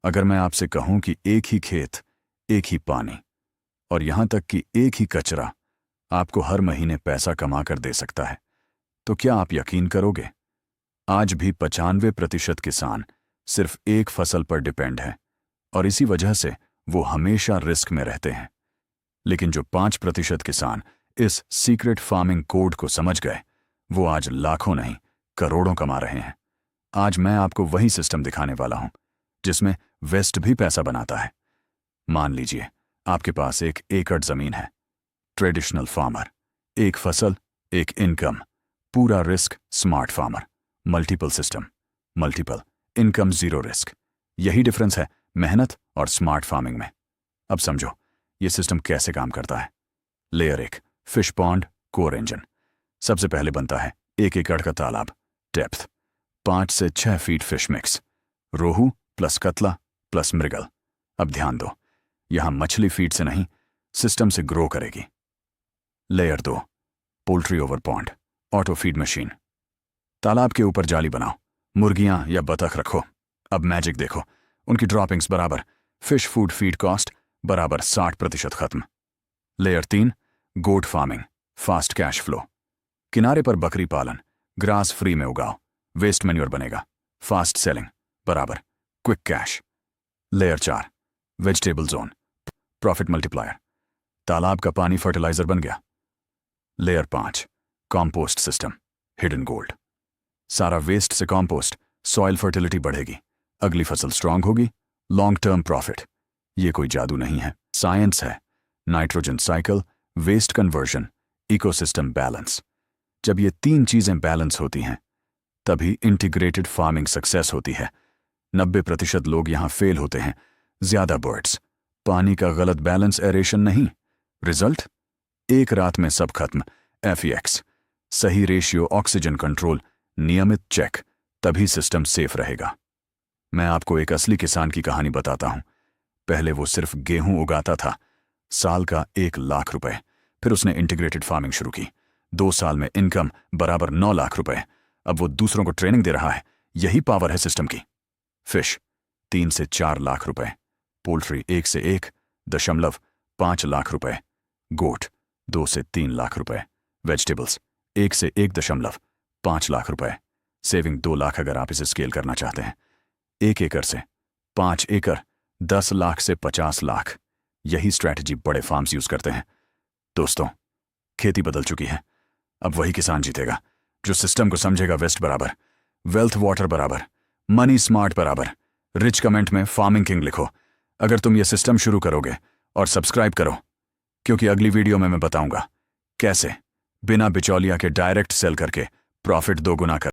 अगर मैं आपसे कहूं कि एक ही खेत, एक ही पानी और यहां तक कि एक ही कचरा आपको हर महीने पैसा कमा कर दे सकता है, तो क्या आप यकीन करोगे? आज भी 95% किसान सिर्फ एक फसल पर डिपेंड हैं और इसी वजह से वो हमेशा रिस्क में रहते हैं। लेकिन जो 5% किसान इस सीक्रेट फार्मिंग कोड को समझ गए, वो आज लाखों नहीं करोड़ों कमा रहे हैं। आज मैं आपको वही सिस्टम दिखाने वाला हूं जिसमें वेस्ट भी पैसा बनाता है। मान लीजिए आपके पास 1 एकड़ जमीन है। ट्रेडिशनल फार्मर, एक फसल एक इनकम, पूरा risk smart farmer, multiple system, multiple income, zero risk. यही डिफरेंस है मेहनत और स्मार्ट फार्मिंग में। अब समझो ये सिस्टम कैसे काम करता है। Layer 1, fish pond core engine. सबसे पहले बनता है 1 एकड़ का तालाब। डेप्थ 5 से 6 फीट फिश मिक्स, रोहू प्लस कतला प्लस मृगल। अब ध्यान दो, यहां मछली फीड से नहीं सिस्टम से ग्रो करेगी। Layer 2, poultry over pond auto feed machine. तालाब के ऊपर जाली बनाओ, मुर्गियां या बतख रखो। अब मैजिक देखो, उनकी ड्रॉपिंग्स बराबर, फिश फूड फीड कॉस्ट बराबर 60% खत्म। Layer 3, goat farming, fast cash flow. किनारे पर बकरी पालन, ग्रास फ्री में उगाओ, वेस्ट मैन्योर बनेगा, फास्ट सेलिंग बराबर quick cash. Layer 4, vegetable zone, profit multiplier. तालाब का पानी फर्टिलाइजर बन गया। Layer 5, compost system, hidden gold. सारा वेस्ट से कॉम्पोस्ट, सॉइल फर्टिलिटी बढ़ेगी, अगली फसल स्ट्रांग होगी, लॉन्ग टर्म प्रॉफिट। ये कोई जादू नहीं है, साइंस है। Nitrogen cycle, waste conversion, ecosystem balance. जब ये 3 चीजें बैलेंस होती हैं तभी इंटीग्रेटेड फार्मिंग सक्सेस होती है। 90% लोग यहां फेल होते हैं। ज्यादा बर्ड्स, पानी का गलत बैलेंस, एरेशन नहीं। रिजल्ट, एक रात में सब खत्म। FEX, सही रेशियो, ऑक्सीजन कंट्रोल, नियमित चेक, तभी सिस्टम सेफ रहेगा। मैं आपको एक असली किसान की कहानी बताता हूं। पहले वो सिर्फ गेहूं उगाता था, साल का 1 लाख रुपए। फिर उसने इंटीग्रेटेड फार्मिंग शुरू की, 2 साल में इनकम बराबर 9 लाख रुपए। अब वो दूसरों को ट्रेनिंग दे रहा है। यही पावर है सिस्टम की। फिश 3 से 4 लाख रुपए, पोल्ट्री 1 से 1.5 लाख रुपए, गोट 2 से 3 लाख रुपए, वेजिटेबल्स 1 से 1.5 लाख रुपए। सेविंग 2 लाख अगर आप इसे स्केल करना चाहते हैं। 1 एकड़ से 5 एकड़, 10 लाख से 50 लाख। यही स्ट्रैटेजी बड़े फार्म्स यूज करते हैं। दोस्तों, खेती बदल चुकी है। अब वही किसान जीतेगा जो सिस्टम को समझेगा। वेस्ट बराबर वेल्थ, वाटर बराबर मनी, स्मार्ट बराबर रिच। कमेंट में फार्मिंग किंग लिखो अगर तुम ये सिस्टम शुरू करोगे, और सब्सक्राइब करो क्योंकि अगली वीडियो में मैं बताऊंगा कैसे बिना बिचौलिया के डायरेक्ट सेल करके प्रॉफिट 2 गुना कर